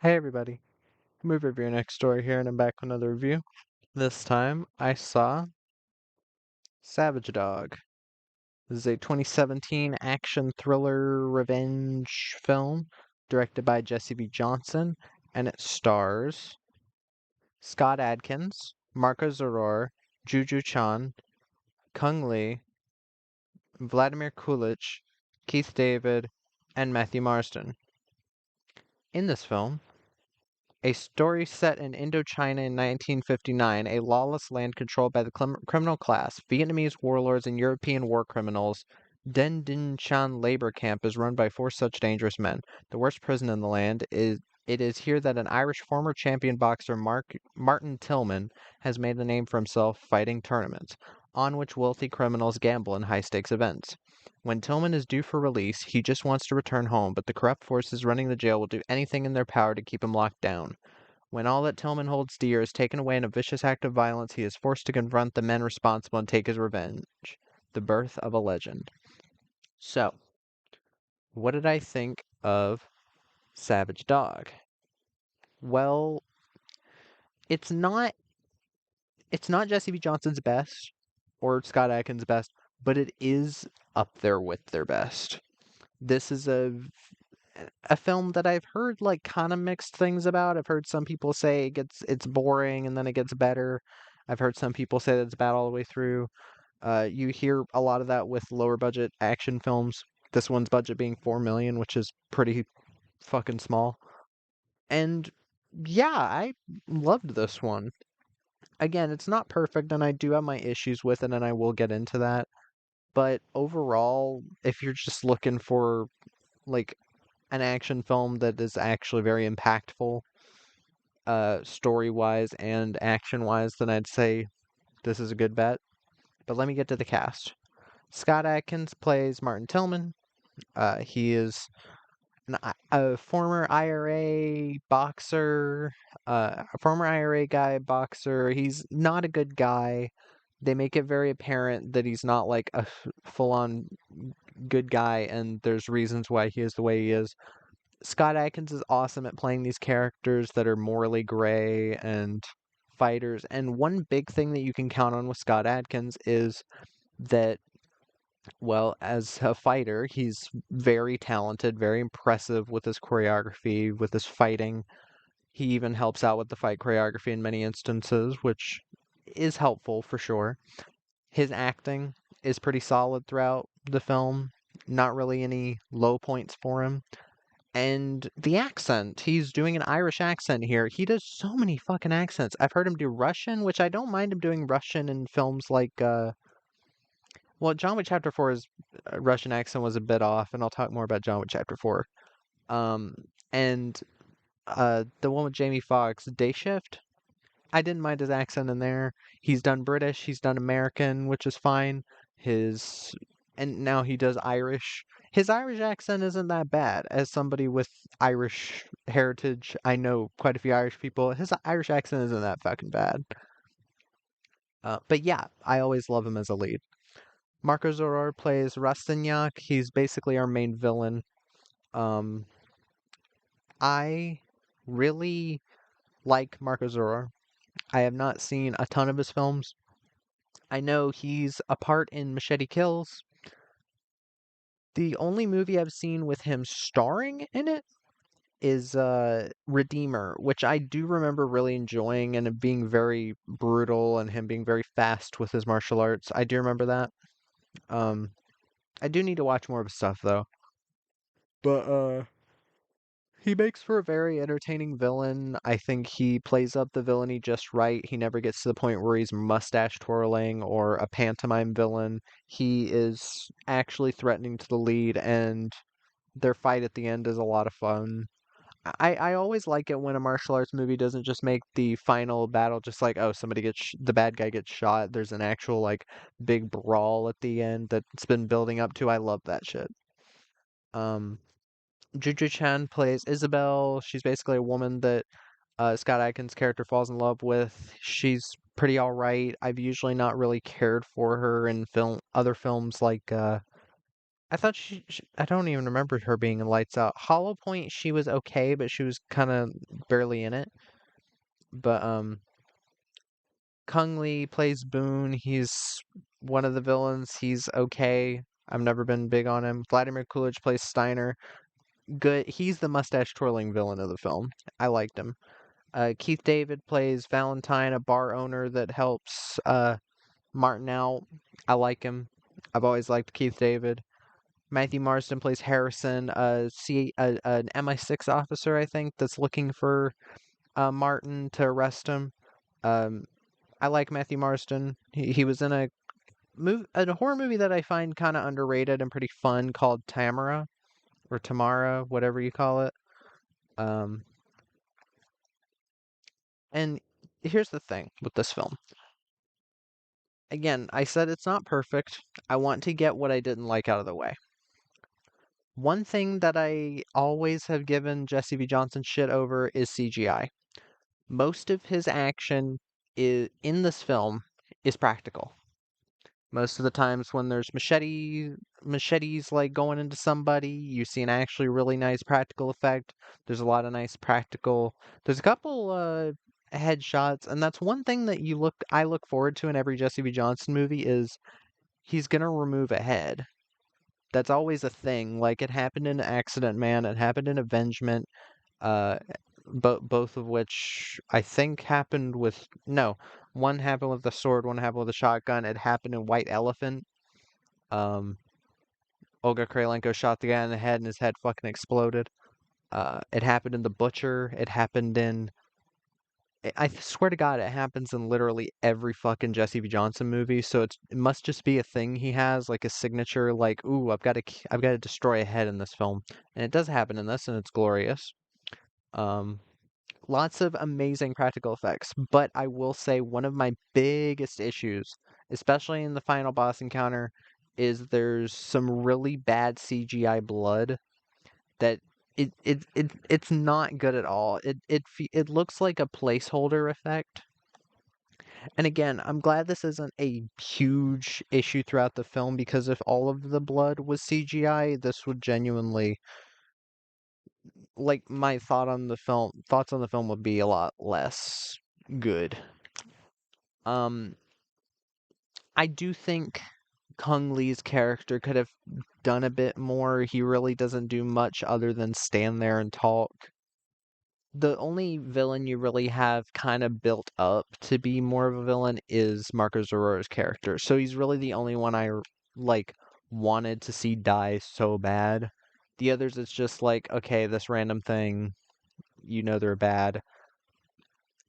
Hey everybody, movie review next story here, and I'm back with another review. This time I saw Savage Dog. This is a 2017 action thriller revenge film directed by Jesse B. Johnson, and it stars Scott Adkins, Marko Zaror, Juju Chan, Kung Lee, Vladimir Kulich, Keith David, and Matthew Marsden. In this film, a story set in Indochina in 1959, a lawless land controlled by the criminal class, Vietnamese warlords, and European war criminals. Den Din Shan labor camp is run by four such dangerous men. The worst prison in the land is. It is here that an Irish former champion boxer, Martin Tillman, has made a name for himself fighting tournaments, on which wealthy criminals gamble in high stakes events. When Tillman is due for release, he just wants to return home, but the corrupt forces running the jail will do anything in their power to keep him locked down. When all that Tillman holds dear is taken away in a vicious act of violence, he is forced to confront the men responsible and take his revenge. The birth of a legend. So, what did I think of Savage Dog? Well, it's not it's not Jesse B. Johnson's best or Scott Adkins' best, but it is up there with their best. This is a film that I've heard like kind of mixed things about. I've heard some people say it's boring and then it gets better. I've heard some people say that it's bad all the way through. You hear a lot of that with lower budget action films. This one's budget being 4 million, which is pretty fucking small. And yeah, I loved this one. Again, it's not perfect and I do have my issues with it and I will get into that. But overall, if you're just looking for like an action film that is actually very impactful, story wise and action wise, then I'd say this is a good bet. But let me get to the cast. Scott Adkins plays Martin Tillman. He is a former IRA boxer, a former IRA guy boxer. He's not a good guy. They make it very apparent that he's not like a full on good guy, and there's reasons why he is the way he is. Scott Adkins is awesome at playing these characters that are morally gray and fighters. And one big thing that you can count on with Scott Adkins is that, well, as a fighter, he's very talented, very impressive with his choreography, with his fighting. He even helps out with the fight choreography in many instances, which is helpful for sure. His acting is pretty solid throughout the film. Not really any low points for him. And the accent, he's doing an Irish accent here. He does so many fucking accents. I've heard him do Russian, which I don't mind him doing Russian in films like, well, John Wick Chapter 4's Russian accent was a bit off, and I'll talk more about John Wick Chapter 4. Um, and the one with Jamie Foxx, Day Shift, I didn't mind his accent in there. He's done British, he's done American, which is fine. His and now he does Irish. His Irish accent isn't that bad. As somebody with Irish heritage, I know quite a few Irish people. His Irish accent isn't that fucking bad. But yeah, I always love him as a lead. Marko Zaror plays Rastignac. He's basically our main villain. Um, I really like Marko Zaror. I have not seen a ton of his films. I know he's a part in Machete Kills. The only movie I've seen with him starring in it is Redeemer, which I do remember really enjoying and it being very brutal and him being very fast with his martial arts. I do remember that. Um, I do need to watch more of his stuff though. But he makes for a very entertaining villain. I think he plays up the villainy just right. He never gets to the point where he's mustache twirling or a pantomime villain. He is actually threatening to the lead, and their fight at the end is a lot of fun. I always like it when a martial arts movie doesn't just make the final battle just like, oh, somebody gets the bad guy gets shot. There's an actual like big brawl at the end that's been building up to. I love that shit. Um, Juju Chan plays Isabel. She's basically a woman that Scott Adkins' character falls in love with. She's pretty all right. I've usually not really cared for her in other films like I thought I don't even remember her being in Lights Out. Hollow Point, she was okay, but she was kind of barely in it. But Kung Lee plays Boone. He's one of the villains. He's okay. I've never been big on him. Vladimir Coolidge plays Steiner. Good. He's the mustache twirling villain of the film. I liked him. Keith David plays Valentine, a bar owner that helps Martin out. I like him. I've always liked Keith David. Matthew Marsden plays Harrison, an MI6 officer, I think, that's looking for Martin to arrest him. Um, I like Matthew Marsden. He was in a horror movie that I find kind of underrated and pretty fun called Tamara or Tamara, whatever you call it. Um, and here's the thing with this film. Again, I said it's not perfect. I want to get what I didn't like out of the way. One thing that I always have given Jesse V. Johnson shit over is CGI. Most of his action in this film is practical. Most of the times when there's machetes like going into somebody, you see an actually really nice practical effect. There's a lot of nice practical. There's a couple headshots, and that's one thing that I look forward to in every Jesse V. Johnson movie is he's gonna remove a head. That's always a thing. Like it happened in Accident Man, it happened in Avengement, uh, both of which I think happened with no, one happened with the sword, one happened with a shotgun. It happened in White Elephant. Um, Olga Kurylenko shot the guy in the head, and his head fucking exploded. It happened in The Butcher. It happened in. I swear to God, it happens in literally every fucking Jesse V. Johnson movie. So it must just be a thing he has, like a signature, like, ooh, I've got to destroy a head in this film, and it does happen in this, and it's glorious. Um, Lots of amazing practical effects, but I will say one of my biggest issues, especially in the final boss encounter, is there's some really bad CGI blood that it's not good at all. It looks like a placeholder effect. And again, I'm glad this isn't a huge issue throughout the film because if all of the blood was CGI, this would genuinely like my thoughts on the film would be a lot less good. Um, I do think Kung Lee's character could have done a bit more. He really doesn't do much other than stand there and talk. The only villain you really have kind of built up to be more of a villain is Marko Zaror's character. So he's really the only one like wanted to see die so bad. The others it's just like, okay, this random thing, they're bad.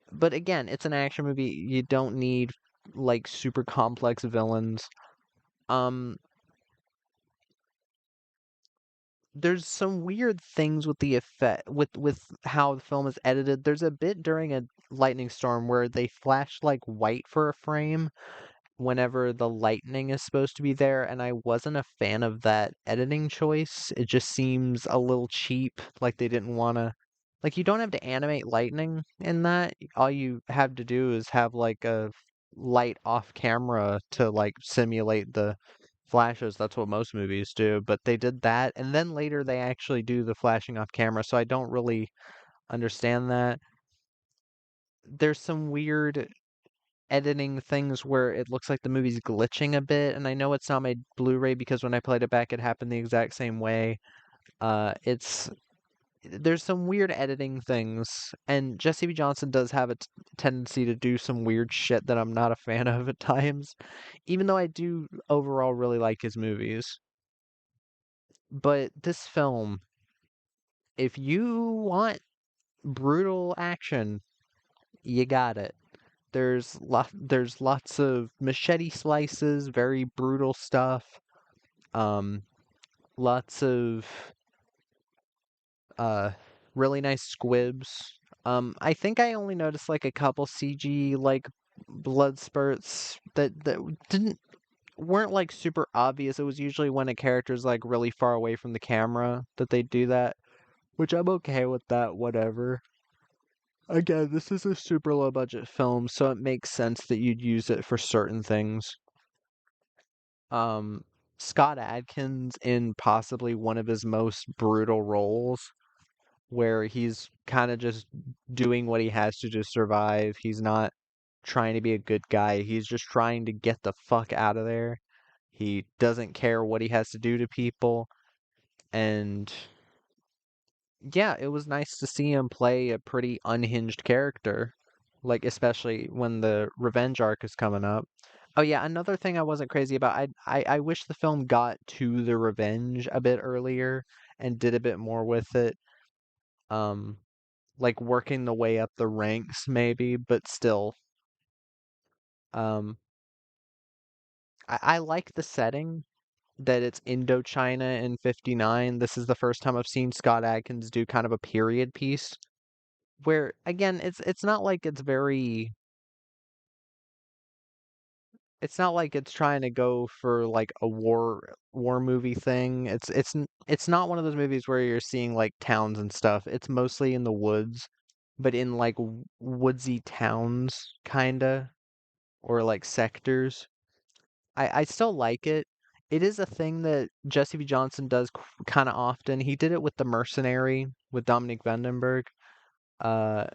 But again, it's an action movie. You don't need like super complex villains. Um, there's some weird things with the effect with how the film is edited. There's a bit during a lightning storm where they flash like white for a frame whenever the lightning is supposed to be there, and I wasn't a fan of that editing choice. It just seems a little cheap, like they didn't want to. Like, you don't have to animate lightning in that. All you have to do is have like a light off camera to like simulate the flashes. That's what most movies do. But they did that, and then later they actually do the flashing off camera, so I don't really understand that. There's some weird editing things where it looks like the movie's glitching a bit, and I know it's not my Blu-ray because when I played it back, it happened the exact same way. It's there's some weird editing things, and Jesse B. Johnson does have a tendency to do some weird shit that I'm not a fan of at times, even though I do overall really like his movies. But this film, if you want brutal action, you got it. There's lots of machete slices, very brutal stuff. Um, Lots of uh really nice squibs. I think I only noticed like a couple CG like blood spurts that didn't weren't like super obvious. It was usually when a character's like really far away from the camera that they do that, which I'm okay with that, whatever. Again, this is a super low budget film, so it makes sense that you'd use it for certain things. Um, Scott Adkins in possibly one of his most brutal roles, where he's kind of just doing what he has to survive. He's not trying to be a good guy. He's just trying to get the fuck out of there. He doesn't care what he has to do to people. And yeah, it was nice to see him play a pretty unhinged character, like especially when the revenge arc is coming up. Oh yeah, another thing I wasn't crazy about, I wish the film got to the revenge a bit earlier and did a bit more with it. Um, like working the way up the ranks maybe, but still. Um, I like the setting that it's Indochina in 59. This is the first time I've seen Scott Adkins do kind of a period piece where again it's not like it's not like it's trying to go for like a war movie thing. It's not one of those movies where you're seeing like towns and stuff. It's mostly in the woods, but in like woodsy towns kinda or like sectors. I still like it. It is a thing that Jesse B. Johnson does kind of often. He did it with The Mercenary with Dominic Vandenberg, uh,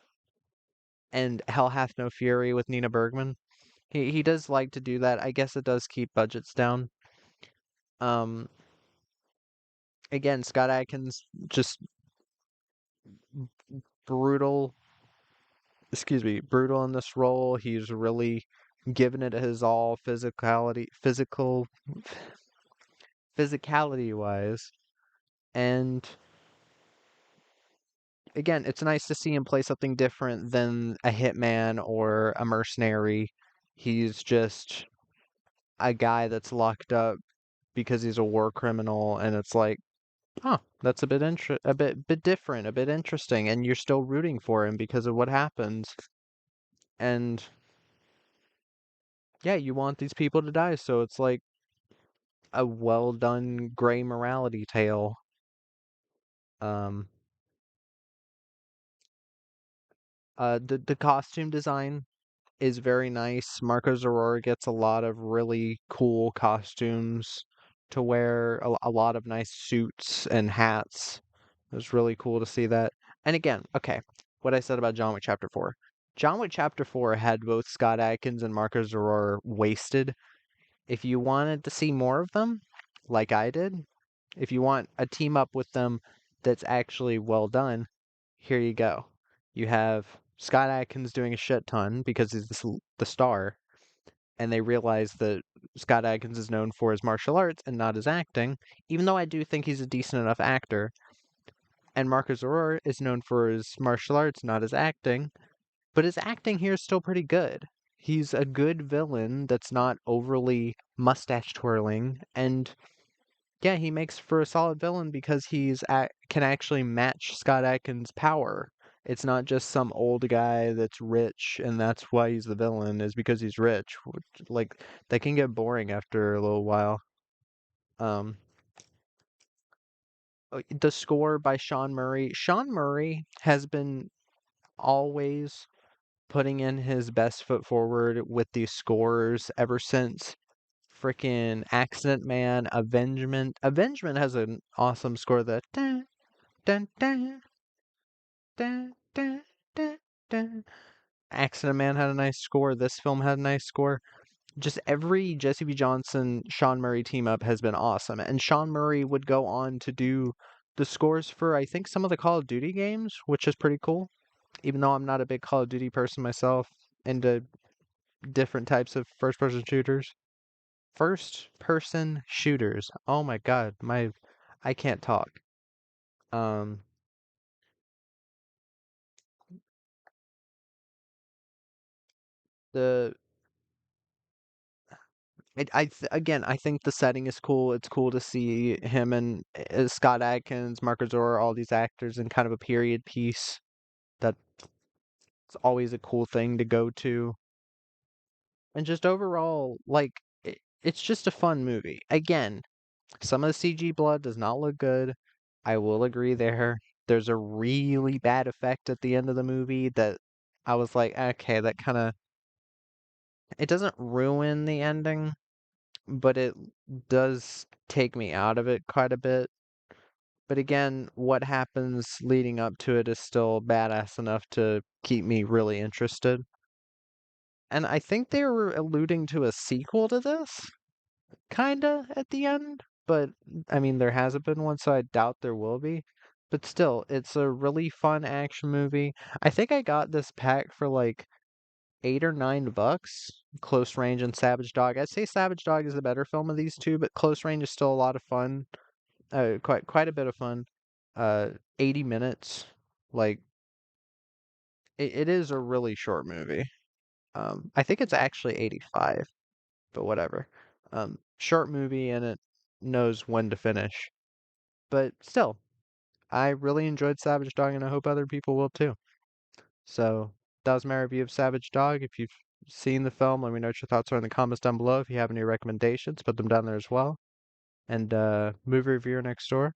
and Hell Hath No Fury with Nina Bergman. He does like to do that. I guess it does keep budgets down. Um, again, Scott Adkins just brutal. Excuse me, brutal in this role. He's really given it his all, physicality wise, and again, it's nice to see him play something different than a hitman or a mercenary. He's just a guy that's locked up because he's a war criminal, and it's like, huh, that's a bit bit different, a bit interesting, and you're still rooting for him because of what happens. And yeah, you want these people to die, so it's like a well done gray morality tale. Um, the costume design is very nice. Marco Zaror gets a lot of really cool costumes to wear, a lot of nice suits and hats. It was really cool to see that. And again, okay, what I said about John Wick Chapter 4. John Wick Chapter 4 had both Scott Adkins and Marco Zaror wasted. If you wanted to see more of them, like I did, if you want a team up with them that's actually well done, here you go. You have Scott Adkins doing a shit ton because he's the star, and they realize that Scott Adkins is known for his martial arts and not his acting, even though I do think he's a decent enough actor. And Marcus Aurora is known for his martial arts, not his acting, but his acting here is still pretty good. He's a good villain that's not overly mustache twirling, and yeah, he makes for a solid villain because can actually match Scott Adkins' power. It's not just some old guy that's rich and that's why he's the villain, is because he's rich. Like, that can get boring after a little while. Um, the score by Sean Murray. Sean Murray has been always putting in his best foot forward with these scores ever since freaking Accident Man, Avengement. Avengement has an awesome score that dun, dun, dun, dun, dun, dun, dun. Accident Man had a nice score. This film had a nice score. Just every Jesse B. Johnson, Sean Murray team up has been awesome. And Sean Murray would go on to do the scores for, I think, some of the Call of Duty games, which is pretty cool. Even though I'm not a big Call of Duty person myself, into different types of first person shooters. First person shooters. Oh my god, I can't talk. Um the again, I think the setting is cool. It's cool to see him and Scott Adkins, Mark Zora, all these actors in kind of a period piece. That's always a cool thing to go to. And just overall, like it's just a fun movie. Again, some of the CG blood does not look good. I will agree there. There's a really bad effect at the end of the movie that I was like, okay, that kind of it doesn't ruin the ending, but it does take me out of it quite a bit. But again, what happens leading up to it is still badass enough to keep me really interested. And I think they were alluding to a sequel to this, kinda, at the end. But I mean, there hasn't been one, so I doubt there will be. But still, it's a really fun action movie. I think I got this pack for like $8 or $9. Close Range and Savage Dog. I'd say Savage Dog is the better film of these two, but Close Range is still a lot of fun. Quite a bit of fun. 80 minutes. Like it is a really short movie. I think it's actually 85, but whatever. Short movie and it knows when to finish. But still, I really enjoyed Savage Dog and I hope other people will too. So that was my review of Savage Dog. If you've seen the film, let me know what your thoughts are in the comments down below. If you have any recommendations, put them down there as well. And movie reviewer next door.